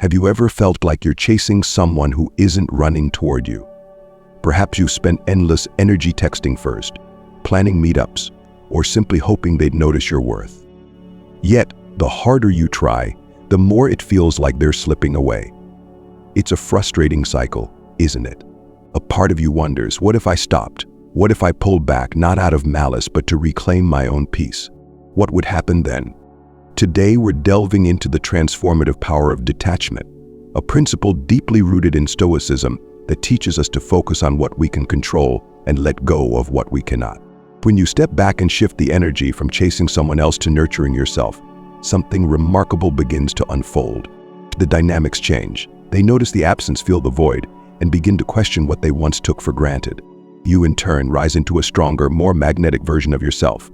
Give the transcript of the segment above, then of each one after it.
Have you ever felt like you're chasing someone who isn't running toward you? Perhaps you've spent endless energy texting first, planning meetups, or simply hoping they'd notice your worth. Yet, the harder you try, the more it feels like they're slipping away. It's a frustrating cycle, isn't it? A part of you wonders, what if I stopped? What if I pulled back, not out of malice, but to reclaim my own peace? What would happen then? Today, we're delving into the transformative power of detachment, a principle deeply rooted in Stoicism that teaches us to focus on what we can control and let go of what we cannot. When you step back and shift the energy from chasing someone else to nurturing yourself, something remarkable begins to unfold. The dynamics change. They notice the absence, feel the void, and begin to question what they once took for granted. You, in turn, rise into a stronger, more magnetic version of yourself.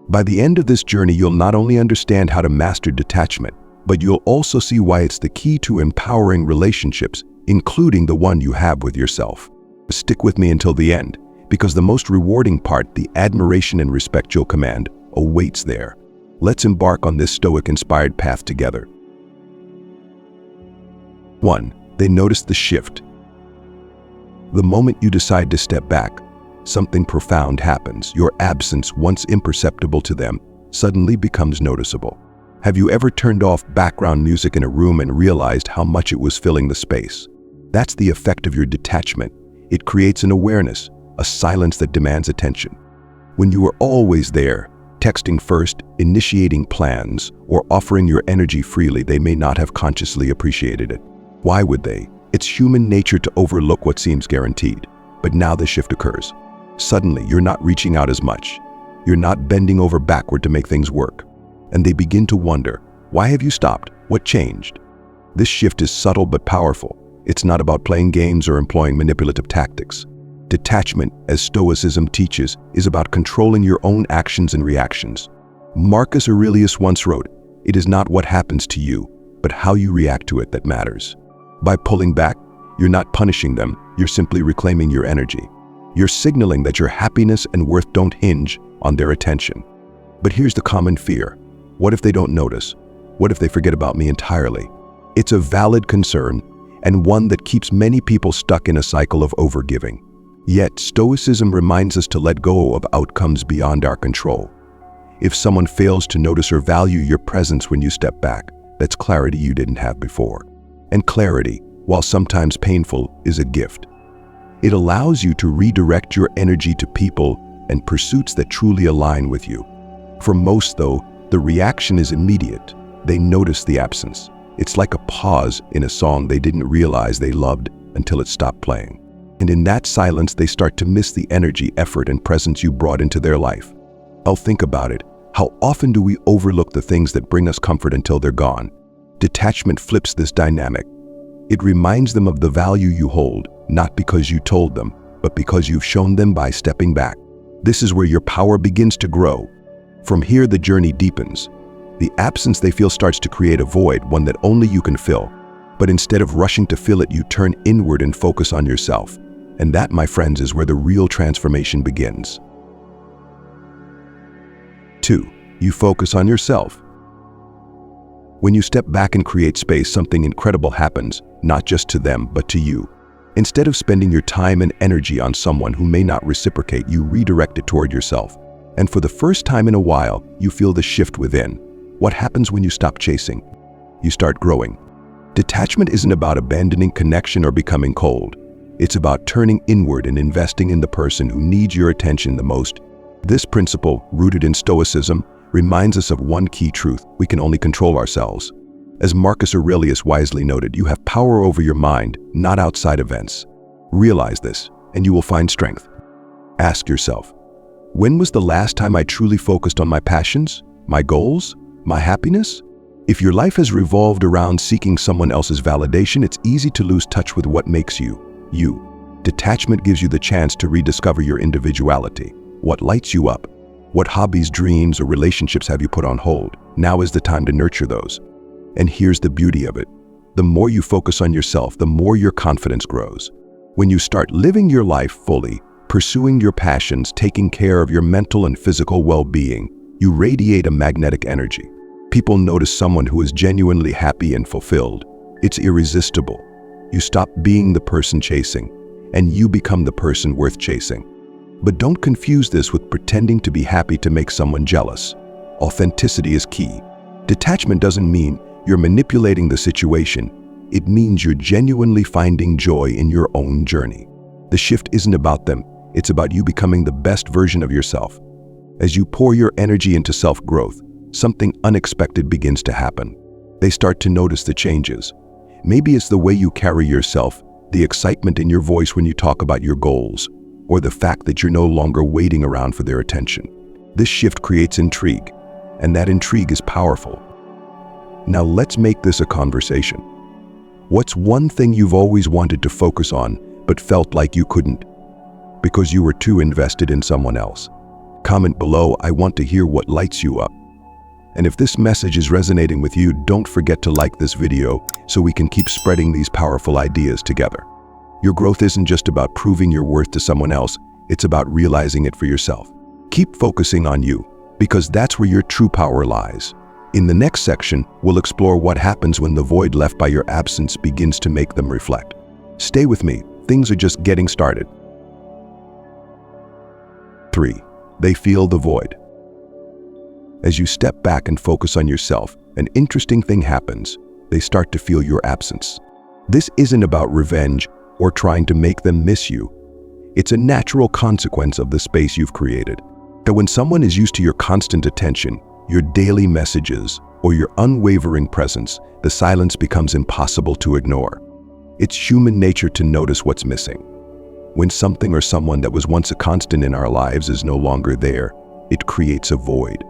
By the end of this journey, you'll not only understand how to master detachment, but you'll also see why it's the key to empowering relationships, including the one you have with yourself. Stick with me until the end, because the most rewarding part, the admiration and respect you'll command, awaits there. Let's embark on this Stoic-inspired path together. 1. They notice the shift. The moment you decide to step back, something profound happens. Your absence, once imperceptible to them, suddenly becomes noticeable. Have you ever turned off background music in a room and realized how much it was filling the space? That's the effect of your detachment. It creates an awareness, a silence that demands attention. When you are always there, texting first, initiating plans, or offering your energy freely, they may not have consciously appreciated it. Why would they? It's human nature to overlook what seems guaranteed. But now the shift occurs. Suddenly, you're not reaching out as much. You're not bending over backward to make things work. And they begin to wonder, why have you stopped? What changed? This shift is subtle but powerful. It's not about playing games or employing manipulative tactics. Detachment, as Stoicism teaches, is about controlling your own actions and reactions. Marcus Aurelius once wrote, "It is not what happens to you, but how you react to it that matters." By pulling back, you're not punishing them, you're simply reclaiming your energy. You're signaling that your happiness and worth don't hinge on their attention. But here's the common fear. What if they don't notice? What if they forget about me entirely? It's a valid concern, and one that keeps many people stuck in a cycle of overgiving. Yet, Stoicism reminds us to let go of outcomes beyond our control. If someone fails to notice or value your presence when you step back, that's clarity you didn't have before. And clarity, while sometimes painful, is a gift. It allows you to redirect your energy to people and pursuits that truly align with you. For most, though, the reaction is immediate. They notice the absence. It's like a pause in a song they didn't realize they loved until it stopped playing. And in that silence, they start to miss the energy, effort, and presence you brought into their life. I'll think about it. How often do we overlook the things that bring us comfort until they're gone? Detachment flips this dynamic. It reminds them of the value you hold, not because you told them, but because you've shown them by stepping back. This is where your power begins to grow. From here, the journey deepens. The absence they feel starts to create a void, one that only you can fill. But instead of rushing to fill it, you turn inward and focus on yourself. And that, my friends, is where the real transformation begins. 2. You focus on yourself. When you step back and create space, something incredible happens, not just to them, but to you. Instead of spending your time and energy on someone who may not reciprocate, you redirect it toward yourself. And for the first time in a while, you feel the shift within. What happens when you stop chasing? You start growing. Detachment isn't about abandoning connection or becoming cold. It's about turning inward and investing in the person who needs your attention the most. This principle, rooted in Stoicism, reminds us of one key truth: we can only control ourselves. As Marcus Aurelius wisely noted, you have power over your mind, not outside events. Realize this, and you will find strength. Ask yourself, when was the last time I truly focused on my passions, my goals, my happiness? If your life has revolved around seeking someone else's validation, it's easy to lose touch with what makes you, you. Detachment gives you the chance to rediscover your individuality. What lights you up? What hobbies, dreams, or relationships have you put on hold? Now is the time to nurture those. And here's the beauty of it. The more you focus on yourself, the more your confidence grows. When you start living your life fully, pursuing your passions, taking care of your mental and physical well-being, you radiate a magnetic energy. People notice someone who is genuinely happy and fulfilled, It's irresistible. You stop being the person chasing, and you become the person worth chasing. But don't confuse this with pretending to be happy to make someone jealous. Authenticity is key. Detachment doesn't mean you're manipulating the situation. It means you're genuinely finding joy in your own journey. The shift isn't about them. It's about you becoming the best version of yourself. As you pour your energy into self-growth, something unexpected begins to happen. They start to notice the changes. Maybe it's the way you carry yourself, the excitement in your voice when you talk about your goals, or the fact that you're no longer waiting around for their attention. This shift creates intrigue, and that intrigue is powerful. Now let's make this a conversation. What's one thing you've always wanted to focus on, but felt like you couldn't? Because you were too invested in someone else. Comment below, I want to hear what lights you up. And if this message is resonating with you, don't forget to like this video so we can keep spreading these powerful ideas together. Your growth isn't just about proving your worth to someone else, it's about realizing it for yourself. Keep focusing on you, because that's where your true power lies. In the next section, we'll explore what happens when the void left by your absence begins to make them reflect. Stay with me, things are just getting started. 3. They feel the void. As you step back and focus on yourself, an interesting thing happens. They start to feel your absence. This isn't about revenge or trying to make them miss you. It's a natural consequence of the space you've created. That when someone is used to your constant attention, your daily messages, or your unwavering presence, the silence becomes impossible to ignore. It's human nature to notice what's missing. When something or someone that was once a constant in our lives is no longer there, it creates a void.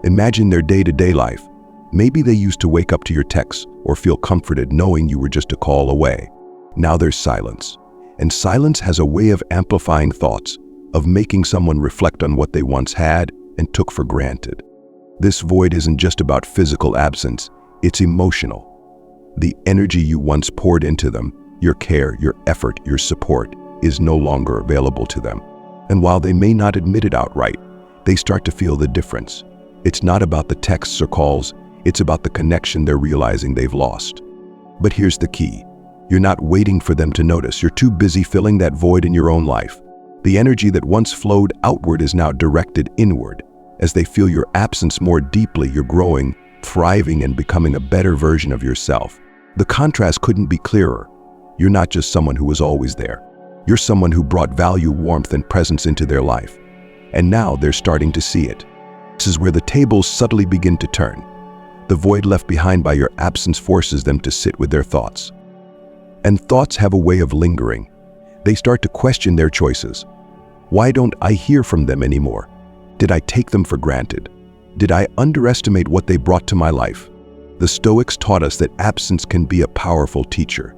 Imagine their day-to-day life. Maybe they used to wake up to your texts or feel comforted knowing you were just a call away. Now there's silence. And silence has a way of amplifying thoughts, of making someone reflect on what they once had and took for granted. This void isn't just about physical absence, it's emotional. The energy you once poured into them, your care, your effort, your support, is no longer available to them. And while they may not admit it outright, they start to feel the difference. It's not about the texts or calls, it's about the connection they're realizing they've lost. But here's the key. You're not waiting for them to notice. You're too busy filling that void in your own life. The energy that once flowed outward is now directed inward. As they feel your absence more deeply, you're growing, thriving, and becoming a better version of yourself. The contrast couldn't be clearer. You're not just someone who was always there. You're someone who brought value, warmth, and presence into their life. And now they're starting to see it. This is where the tables subtly begin to turn. The void left behind by your absence forces them to sit with their thoughts. And thoughts have a way of lingering. They start to question their choices. Why don't I hear from them anymore? Did I take them for granted? Did I underestimate what they brought to my life? The Stoics taught us that absence can be a powerful teacher.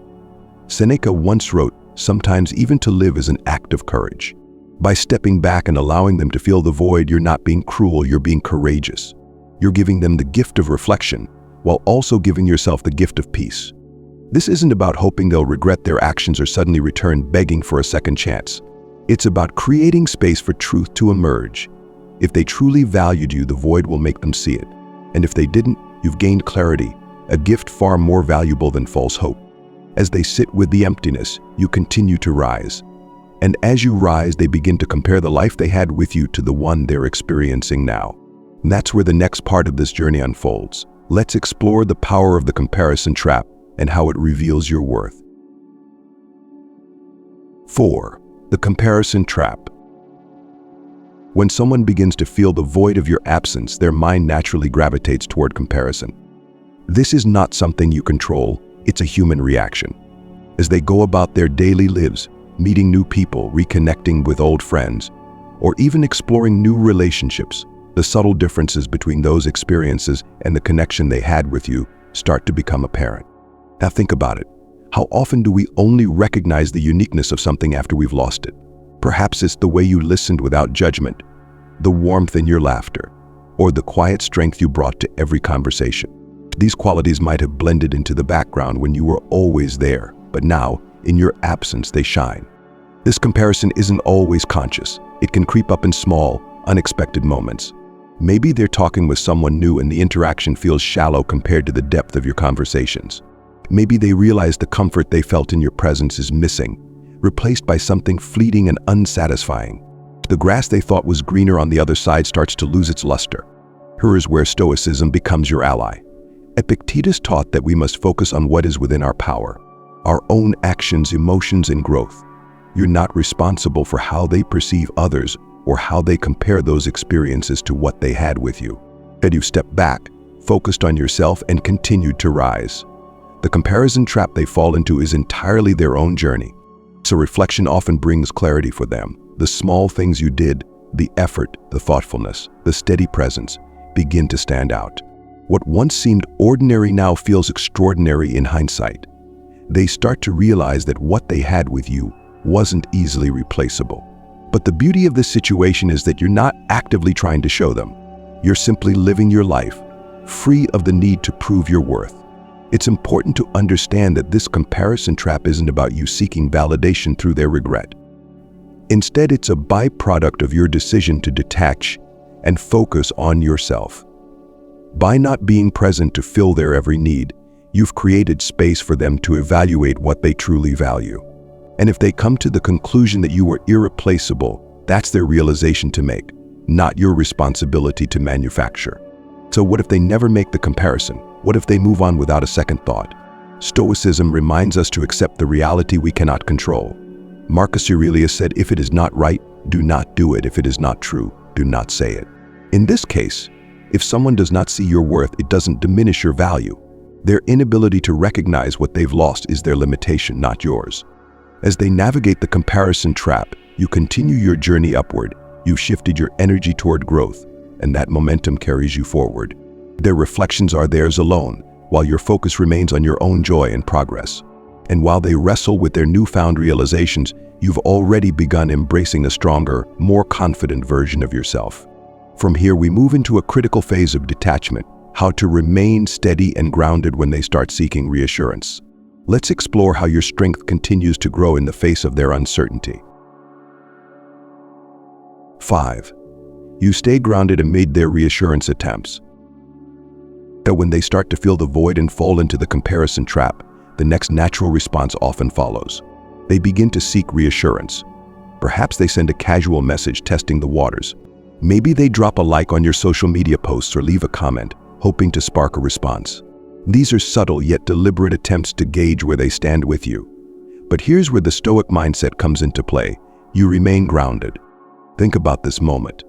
Seneca once wrote, sometimes even to live is an act of courage. By stepping back and allowing them to feel the void, you're not being cruel, you're being courageous. You're giving them the gift of reflection, while also giving yourself the gift of peace. This isn't about hoping they'll regret their actions or suddenly return begging for a second chance. It's about creating space for truth to emerge. If they truly valued you, the void will make them see it. And if they didn't, you've gained clarity, a gift far more valuable than false hope. As they sit with the emptiness, you continue to rise. And as you rise, they begin to compare the life they had with you to the one they're experiencing now. And that's where the next part of this journey unfolds. Let's explore the power of the comparison trap and how it reveals your worth. 4. The comparison trap. When someone begins to feel the void of your absence, their mind naturally gravitates toward comparison. This is not something you control, it's a human reaction. As they go about their daily lives, meeting new people, reconnecting with old friends, or even exploring new relationships, the subtle differences between those experiences and the connection they had with you start to become apparent. Now think about it. How often do we only recognize the uniqueness of something after we've lost it? Perhaps it's the way you listened without judgment, the warmth in your laughter, or the quiet strength you brought to every conversation. These qualities might have blended into the background when you were always there, but now, in your absence, they shine. This comparison isn't always conscious. It can creep up in small, unexpected moments. Maybe they're talking with someone new and the interaction feels shallow compared to the depth of your conversations. Maybe they realize the comfort they felt in your presence is missing, replaced by something fleeting and unsatisfying. The grass they thought was greener on the other side starts to lose its luster. Here is where Stoicism becomes your ally. Epictetus taught that we must focus on what is within our power, our own actions, emotions, and growth. You're not responsible for how they perceive others or how they compare those experiences to what they had with you. Had you stepped back, focused on yourself, and continued to rise. The comparison trap they fall into is entirely their own journey. So reflection often brings clarity for them. The small things you did, the effort, the thoughtfulness, the steady presence, begin to stand out. What once seemed ordinary now feels extraordinary in hindsight. They start to realize that what they had with you wasn't easily replaceable. But the beauty of this situation is that you're not actively trying to show them. You're simply living your life, free of the need to prove your worth. It's important to understand that this comparison trap isn't about you seeking validation through their regret. Instead, it's a byproduct of your decision to detach and focus on yourself. By not being present to fill their every need, you've created space for them to evaluate what they truly value. And if they come to the conclusion that you were irreplaceable, that's their realization to make, not your responsibility to manufacture. So what if they never make the comparison? What if they move on without a second thought? Stoicism reminds us to accept the reality we cannot control. Marcus Aurelius said, "If it is not right, do not do it. If it is not true, do not say it." In this case, if someone does not see your worth, it doesn't diminish your value. Their inability to recognize what they've lost is their limitation, not yours. As they navigate the comparison trap, you continue your journey upward. You've shifted your energy toward growth, and that momentum carries you forward. Their reflections are theirs alone, while your focus remains on your own joy and progress. And while they wrestle with their newfound realizations, you've already begun embracing a stronger, more confident version of yourself. From here, we move into a critical phase of detachment, how to remain steady and grounded when they start seeking reassurance. Let's explore how your strength continues to grow in the face of their uncertainty. 5. You stay grounded amid their reassurance attempts. That when they start to feel the void and fall into the comparison trap, the next natural response often follows. They begin to seek reassurance. Perhaps they send a casual message testing the waters. Maybe they drop a like on your social media posts or leave a comment, hoping to spark a response. These are subtle yet deliberate attempts to gauge where they stand with you. But here's where the Stoic mindset comes into play. You remain grounded. Think about this moment.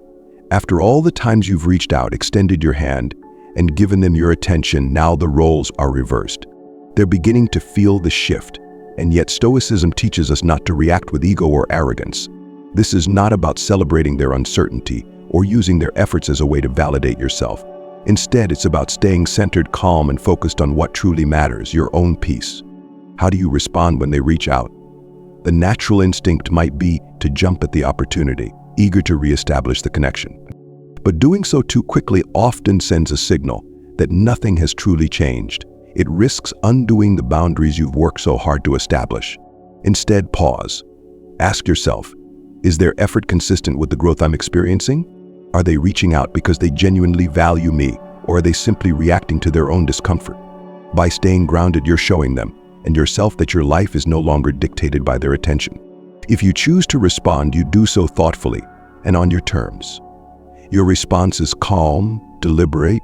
After all the times you've reached out, extended your hand, and given them your attention, now the roles are reversed. They're beginning to feel the shift, and yet Stoicism teaches us not to react with ego or arrogance. This is not about celebrating their uncertainty or using their efforts as a way to validate yourself. Instead, it's about staying centered, calm, and focused on what truly matters, your own peace. How do you respond when they reach out? The natural instinct might be to jump at the opportunity, eager to reestablish the connection. But doing so too quickly often sends a signal that nothing has truly changed. It risks undoing the boundaries you've worked so hard to establish. Instead, pause. Ask yourself, is their effort consistent with the growth I'm experiencing? Are they reaching out because they genuinely value me, or are they simply reacting to their own discomfort? By staying grounded, you're showing them and yourself that your life is no longer dictated by their attention. If you choose to respond, you do so thoughtfully and on your terms. Your response is calm, deliberate,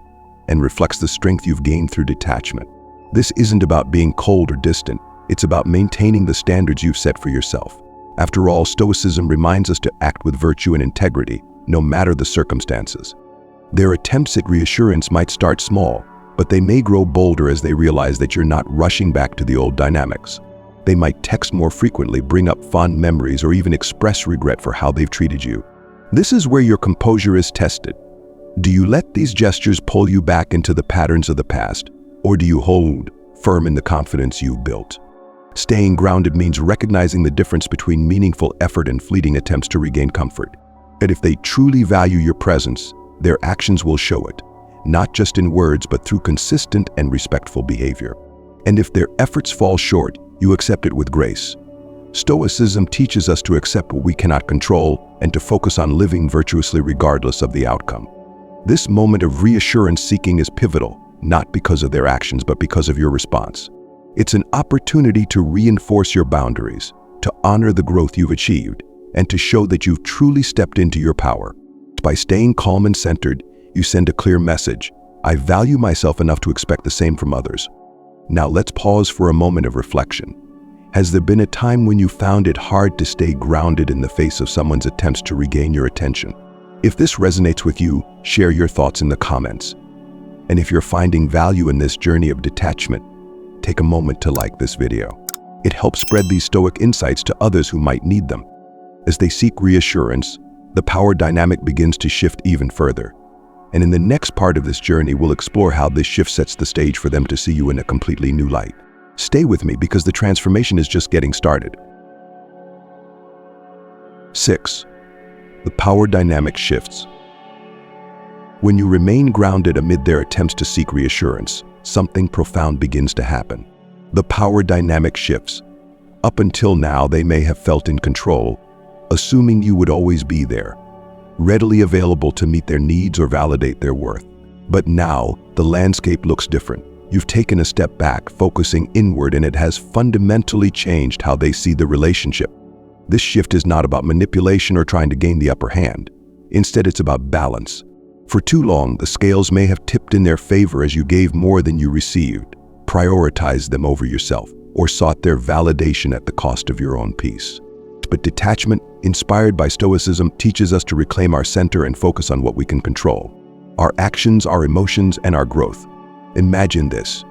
and reflects the strength you've gained through detachment. This isn't about being cold or distant. It's about maintaining the standards you've set for yourself. After all, Stoicism reminds us to act with virtue and integrity, no matter the circumstances. Their attempts at reassurance might start small, but they may grow bolder as they realize that you're not rushing back to the old dynamics. They might text more frequently, bring up fond memories, or even express regret for how they've treated you. This is where your composure is tested. Do you let these gestures pull you back into the patterns of the past, or do you hold firm in the confidence you've built? Staying grounded means recognizing the difference between meaningful effort and fleeting attempts to regain comfort. And if they truly value your presence, their actions will show it, not just in words, but through consistent and respectful behavior. And if their efforts fall short, you accept it with grace. Stoicism teaches us to accept what we cannot control and to focus on living virtuously regardless of the outcome. This moment of reassurance seeking is pivotal, not because of their actions, but because of your response. It's an opportunity to reinforce your boundaries, to honor the growth you've achieved, and to show that you've truly stepped into your power. By staying calm and centered, you send a clear message. I value myself enough to expect the same from others. Now let's pause for a moment of reflection. Has there been a time when you found it hard to stay grounded in the face of someone's attempts to regain your attention? If this resonates with you, share your thoughts in the comments. And if you're finding value in this journey of detachment, take a moment to like this video. It helps spread these Stoic insights to others who might need them. As they seek reassurance, the power dynamic begins to shift even further. And in the next part of this journey, we'll explore how this shift sets the stage for them to see you in a completely new light. Stay with me because the transformation is just getting started. 6. The power dynamic shifts. When you remain grounded amid their attempts to seek reassurance, something profound begins to happen. The power dynamic shifts. Up until now, they may have felt in control, assuming you would always be there, readily available to meet their needs or validate their worth. But now, the landscape looks different. You've taken a step back, focusing inward, and it has fundamentally changed how they see the relationship. This shift is not about manipulation or trying to gain the upper hand. Instead, it's about balance. For too long, the scales may have tipped in their favor as you gave more than you received, prioritized them over yourself, or sought their validation at the cost of your own peace. But detachment, inspired by Stoicism, teaches us to reclaim our center and focus on what we can control: our actions, our emotions, and our growth. Imagine this.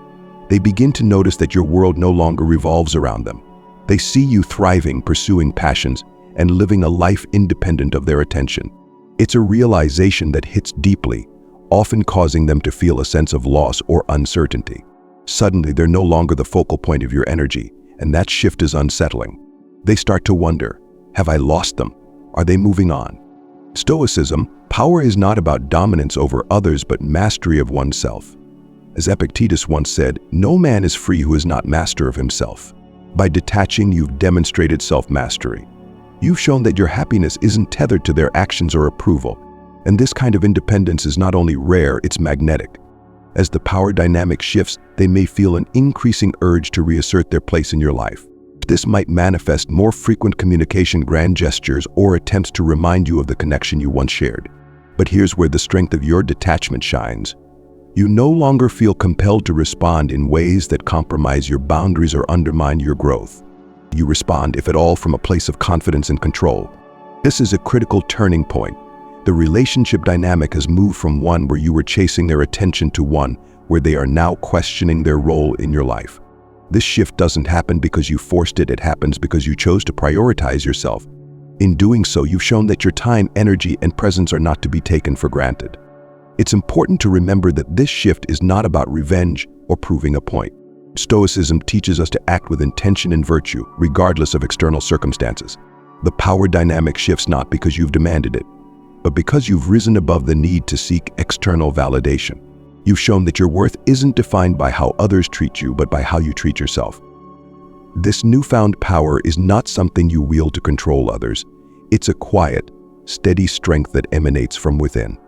They begin to notice that your world no longer revolves around them. They see you thriving, pursuing passions, and living a life independent of their attention. It's a realization that hits deeply, often causing them to feel a sense of loss or uncertainty. Suddenly, they're no longer the focal point of your energy, and that shift is unsettling. They start to wonder, have I lost them? Are they moving on? Stoicism, power is not about dominance over others but mastery of oneself. As Epictetus once said, no man is free who is not master of himself. By detaching, you've demonstrated self-mastery. You've shown that your happiness isn't tethered to their actions or approval. And this kind of independence is not only rare, it's magnetic. As the power dynamic shifts, they may feel an increasing urge to reassert their place in your life. This might manifest more frequent communication, grand gestures, or attempts to remind you of the connection you once shared. But here's where the strength of your detachment shines. You no longer feel compelled to respond in ways that compromise your boundaries or undermine your growth. You respond, if at all, from a place of confidence and control. This is a critical turning point. The relationship dynamic has moved from one where you were chasing their attention to one where they are now questioning their role in your life. This shift doesn't happen because you forced it, it happens because you chose to prioritize yourself. In doing so, you've shown that your time, energy, and presence are not to be taken for granted. It's important to remember that this shift is not about revenge or proving a point. Stoicism teaches us to act with intention and virtue, regardless of external circumstances. The power dynamic shifts not because you've demanded it, but because you've risen above the need to seek external validation. You've shown that your worth isn't defined by how others treat you, but by how you treat yourself. This newfound power is not something you wield to control others. It's a quiet, steady strength that emanates from within.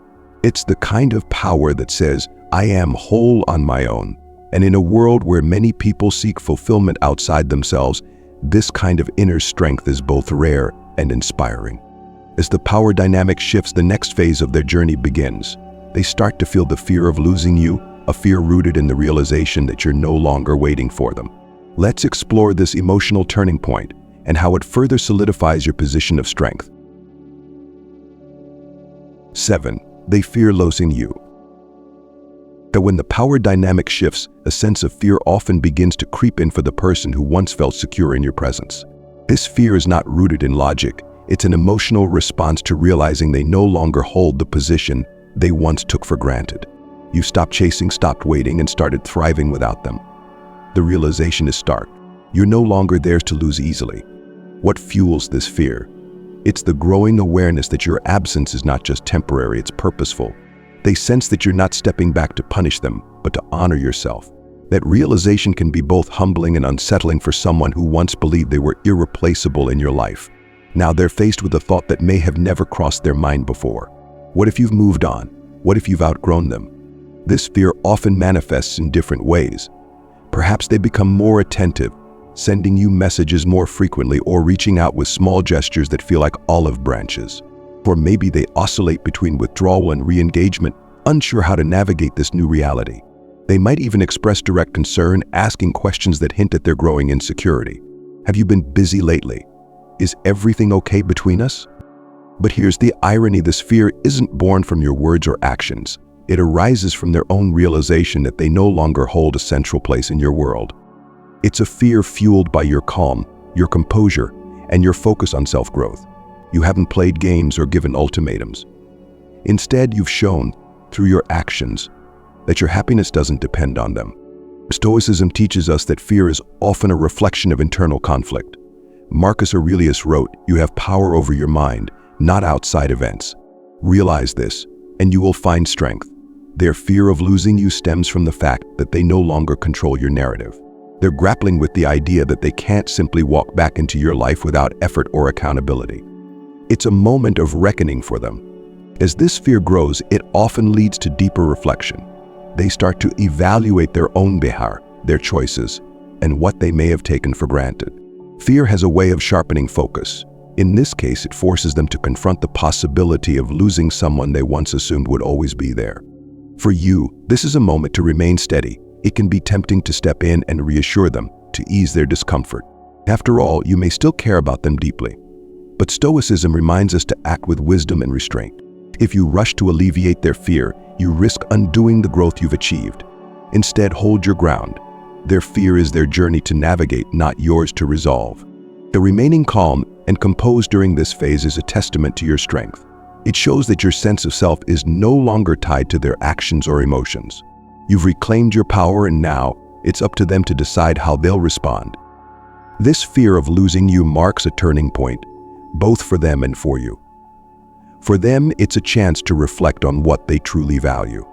It's the kind of power that says, I am whole on my own. And in a world where many people seek fulfillment outside themselves, this kind of inner strength is both rare and inspiring. As the power dynamic shifts, the next phase of their journey begins. They start to feel the fear of losing you, a fear rooted in the realization that you're no longer waiting for them. Let's explore this emotional turning point and how it further solidifies your position of strength. 7. They fear losing you. That when the power dynamic shifts, a sense of fear often begins to creep in for the person who once felt secure in your presence. This fear is not rooted in logic. It's an emotional response to realizing they no longer hold the position they once took for granted. You stopped chasing, stopped waiting, and started thriving without them. The realization is stark. You're no longer theirs to lose easily. What fuels this fear? It's the growing awareness that your absence is not just temporary, it's purposeful. They sense that you're not stepping back to punish them, but to honor yourself. That realization can be both humbling and unsettling for someone who once believed they were irreplaceable in your life. Now they're faced with a thought that may have never crossed their mind before. What if you've moved on? What if you've outgrown them? This fear often manifests in different ways, Perhaps they become more attentive, sending you messages more frequently or reaching out with small gestures that feel like olive branches. Or maybe they oscillate between withdrawal and re-engagement, unsure how to navigate this new reality. They might even express direct concern, asking questions that hint at their growing insecurity. Have you been busy lately? Is everything okay between us? But here's the irony: this fear isn't born from your words or actions. It arises from their own realization that they no longer hold a central place in your world. It's a fear fueled by your calm, your composure, and your focus on self-growth. You haven't played games or given ultimatums. Instead, you've shown, through your actions, that your happiness doesn't depend on them. Stoicism teaches us that fear is often a reflection of internal conflict. Marcus Aurelius wrote, "You have power over your mind, not outside events." Realize this, and you will find strength. Their fear of losing you stems from the fact that they no longer control your narrative. They're grappling with the idea that they can't simply walk back into your life without effort or accountability. It's a moment of reckoning for them. As this fear grows, it often leads to deeper reflection. They start to evaluate their own behavior, their choices, and what they may have taken for granted. Fear has a way of sharpening focus. In this case, it forces them to confront the possibility of losing someone they once assumed would always be there. For you, this is a moment to remain steady. It can be tempting to step in and reassure them, to ease their discomfort. After all, you may still care about them deeply. But Stoicism reminds us to act with wisdom and restraint. If you rush to alleviate their fear, you risk undoing the growth you've achieved. Instead, hold your ground. Their fear is their journey to navigate, not yours to resolve. The remaining calm and composed during this phase is a testament to your strength. It shows that your sense of self is no longer tied to their actions or emotions. You've reclaimed your power, and now it's up to them to decide how they'll respond. This fear of losing you marks a turning point, both for them and for you. For them, it's a chance to reflect on what they truly value.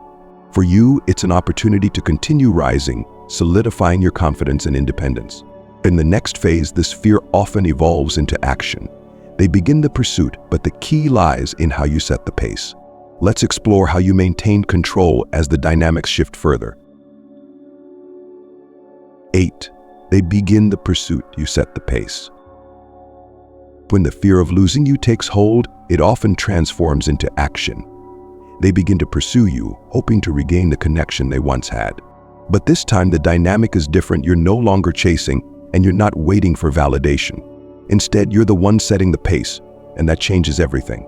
For you, it's an opportunity to continue rising, solidifying your confidence and independence. In the next phase, this fear often evolves into action. They begin the pursuit, but the key lies in how you set the pace. Let's explore how you maintain control as the dynamics shift further. 8. They begin the pursuit, you set the pace. When the fear of losing you takes hold, it often transforms into action. They begin to pursue you, hoping to regain the connection they once had. But this time the dynamic is different. You're no longer chasing, and you're not waiting for validation. Instead, you're the one setting the pace, and that changes everything.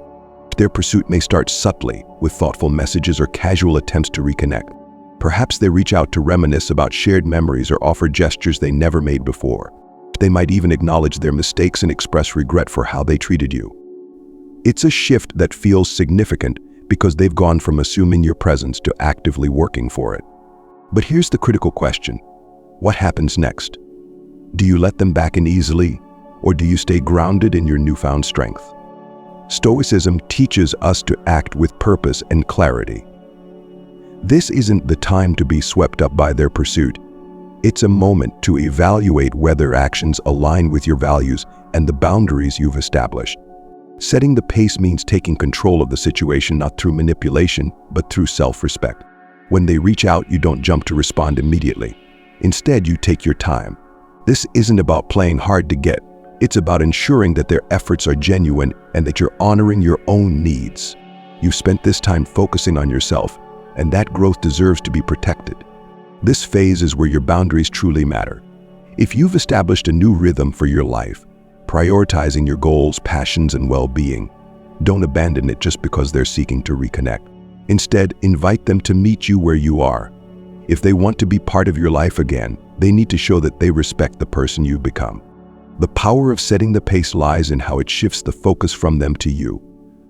Their pursuit may start subtly, with thoughtful messages or casual attempts to reconnect. Perhaps they reach out to reminisce about shared memories or offer gestures they never made before. They might even acknowledge their mistakes and express regret for how they treated you. It's a shift that feels significant because they've gone from assuming your presence to actively working for it. But here's the critical question. What happens next? Do you let them back in easily, or do you stay grounded in your newfound strength? Stoicism teaches us to act with purpose and clarity. This isn't the time to be swept up by their pursuit. It's a moment to evaluate whether actions align with your values and the boundaries you've established. Setting the pace means taking control of the situation, not through manipulation, but through self-respect. When they reach out, you don't jump to respond immediately. Instead, you take your time. This isn't about playing hard to get. It's about ensuring that their efforts are genuine and that you're honoring your own needs. You've spent this time focusing on yourself, and that growth deserves to be protected. This phase is where your boundaries truly matter. If you've established a new rhythm for your life, prioritizing your goals, passions, and well-being, don't abandon it just because they're seeking to reconnect. Instead, invite them to meet you where you are. If they want to be part of your life again, they need to show that they respect the person you've become. The power of setting the pace lies in how it shifts the focus from them to you.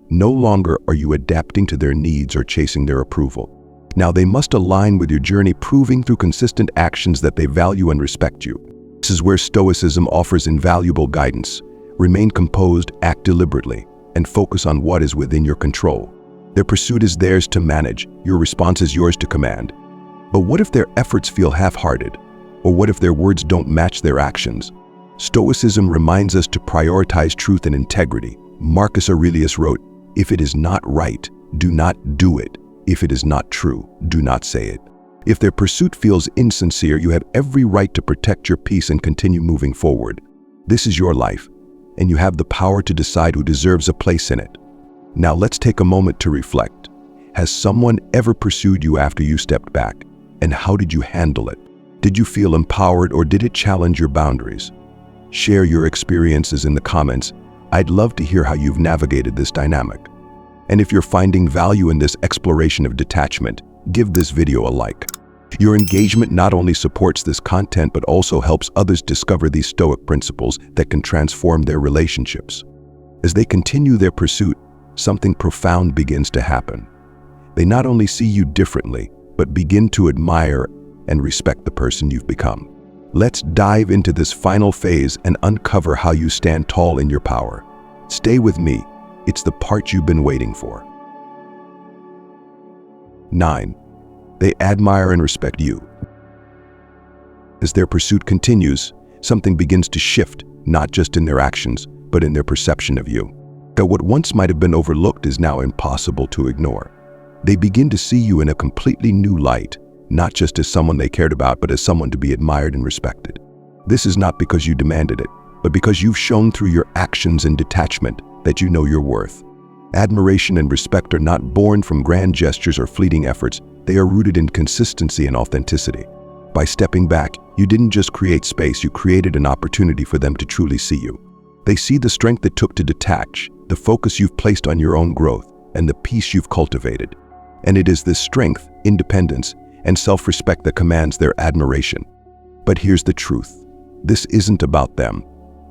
No longer are you adapting to their needs or chasing their approval. Now they must align with your journey, proving through consistent actions that they value and respect you. This is where Stoicism offers invaluable guidance. Remain composed, act deliberately, and focus on what is within your control. Their pursuit is theirs to manage, your response is yours to command. But what if their efforts feel half-hearted? Or what if their words don't match their actions? Stoicism reminds us to prioritize truth and integrity. Marcus Aurelius wrote, "If it is not right, do not do it. If it is not true, do not say it." If their pursuit feels insincere, you have every right to protect your peace and continue moving forward. This is your life, and you have the power to decide who deserves a place in it. Now let's take a moment to reflect. Has someone ever pursued you after you stepped back? And how did you handle it? Did you feel empowered, or did it challenge your boundaries? Share your experiences in the comments. I'd love to hear how you've navigated this dynamic. And if you're finding value in this exploration of detachment, give this video a like. Your engagement not only supports this content but also helps others discover these Stoic principles that can transform their relationships. As they continue their pursuit, something profound begins to happen. They not only see you differently, but begin to admire and respect the person you've become. Let's dive into this final phase and uncover how you stand tall in your power. Stay with me. It's the part you've been waiting for. 9. They admire and respect you. As their pursuit continues, something begins to shift, not just in their actions, but in their perception of you. That what once might have been overlooked is now impossible to ignore. They begin to see you in a completely new light, not just as someone they cared about, but as someone to be admired and respected. This is not because you demanded it, but because you've shown through your actions and detachment that you know your worth. Admiration and respect are not born from grand gestures or fleeting efforts. They are rooted in consistency and authenticity. By stepping back, you didn't just create space, you created an opportunity for them to truly see you. They see the strength it took to detach, the focus you've placed on your own growth, and the peace you've cultivated. And it is this strength, independence, and self-respect that commands their admiration. But here's the truth. This isn't about them.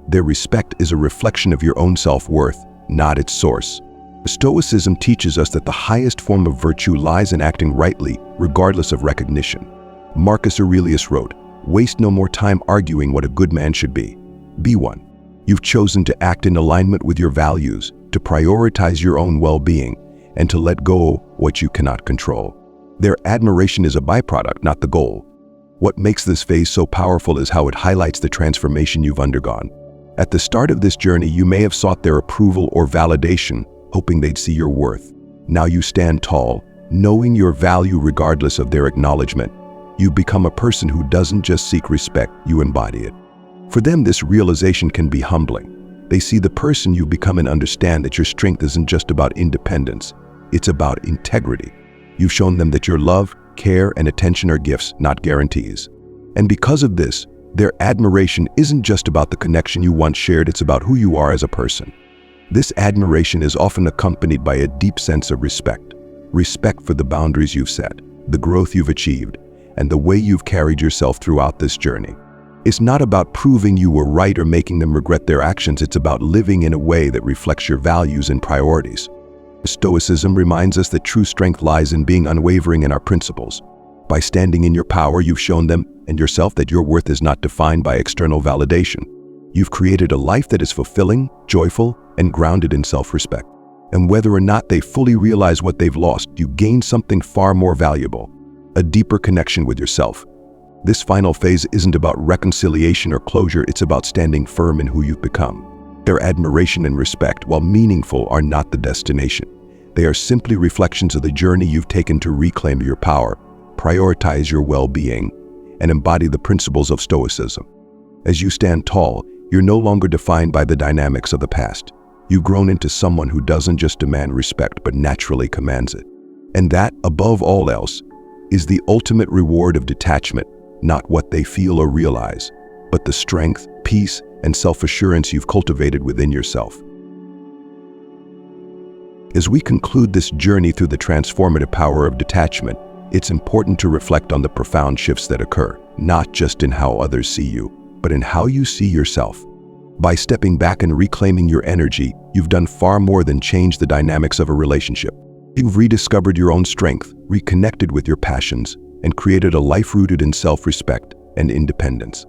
Their respect is a reflection of your own self-worth, not its source. Stoicism teaches us that the highest form of virtue lies in acting rightly, regardless of recognition. Marcus Aurelius wrote, "Waste no more time arguing what a good man should be. Be one." You've chosen to act in alignment with your values, to prioritize your own well-being, and to let go what you cannot control. Their admiration is a byproduct, not the goal. What makes this phase so powerful is how it highlights the transformation you've undergone. At the start of this journey, you may have sought their approval or validation, hoping they'd see your worth. Now you stand tall, knowing your value regardless of their acknowledgement. You become a person who doesn't just seek respect, you embody it. For them, this realization can be humbling. They see the person you become and understand that your strength isn't just about independence, it's about integrity. You've shown them that your love, care, and attention are gifts, not guarantees. And because of this, their admiration isn't just about the connection you once shared, it's about who you are as a person. This admiration is often accompanied by a deep sense of respect. Respect for the boundaries you've set, the growth you've achieved, and the way you've carried yourself throughout this journey. It's not about proving you were right or making them regret their actions, it's about living in a way that reflects your values and priorities. Stoicism reminds us that true strength lies in being unwavering in our principles. By standing in your power, you've shown them and yourself that your worth is not defined by external validation. You've created a life that is fulfilling, joyful, and grounded in self-respect. And whether or not they fully realize what they've lost, you gain something far more valuable, a deeper connection with yourself. This final phase isn't about reconciliation or closure, it's about standing firm in who you've become. Their admiration and respect, while meaningful, are not the destination. They are simply reflections of the journey you've taken to reclaim your power, prioritize your well-being, and embody the principles of Stoicism. As you stand tall, you're no longer defined by the dynamics of the past. You've grown into someone who doesn't just demand respect, but naturally commands it. And that, above all else, is the ultimate reward of detachment, not what they feel or realize, but the strength, peace, and self-assurance you've cultivated within yourself. As we conclude this journey through the transformative power of detachment, it's important to reflect on the profound shifts that occur, not just in how others see you, but in how you see yourself. By stepping back and reclaiming your energy, you've done far more than change the dynamics of a relationship. You've rediscovered your own strength, reconnected with your passions, and created a life rooted in self-respect and independence.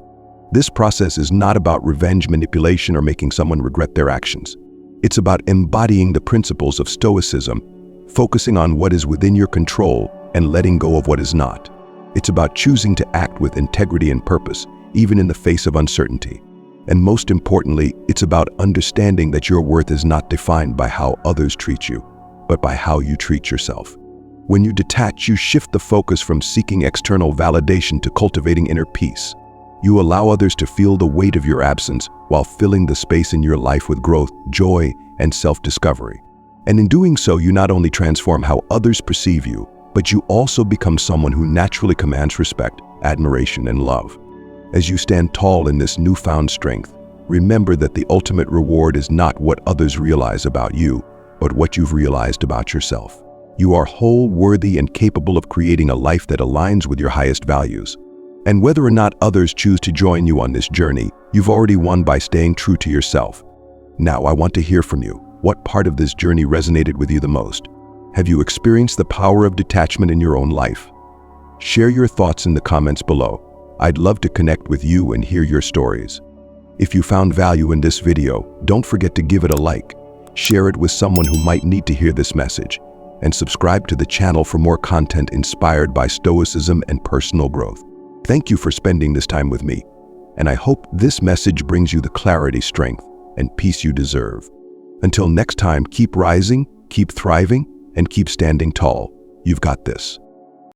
This process is not about revenge, manipulation, or making someone regret their actions. It's about embodying the principles of Stoicism, focusing on what is within your control and letting go of what is not. It's about choosing to act with integrity and purpose, even in the face of uncertainty. And most importantly, it's about understanding that your worth is not defined by how others treat you, but by how you treat yourself. When you detach, you shift the focus from seeking external validation to cultivating inner peace. You allow others to feel the weight of your absence while filling the space in your life with growth, joy, and self-discovery. And in doing so, you not only transform how others perceive you, but you also become someone who naturally commands respect, admiration, and love. As you stand tall in this newfound strength, remember that the ultimate reward is not what others realize about you, but what you've realized about yourself. You are whole, worthy, and capable of creating a life that aligns with your highest values. And whether or not others choose to join you on this journey, you've already won by staying true to yourself. Now, I want to hear from you. What part of this journey resonated with you the most? Have you experienced the power of detachment in your own life? Share your thoughts in the comments below. I'd love to connect with you and hear your stories. If you found value in this video, don't forget to give it a like, share it with someone who might need to hear this message, and subscribe to the channel for more content inspired by Stoicism and personal growth. Thank you for spending this time with me, and I hope this message brings you the clarity, strength, and peace you deserve. Until next time, keep rising, keep thriving, and keep standing tall. You've got this.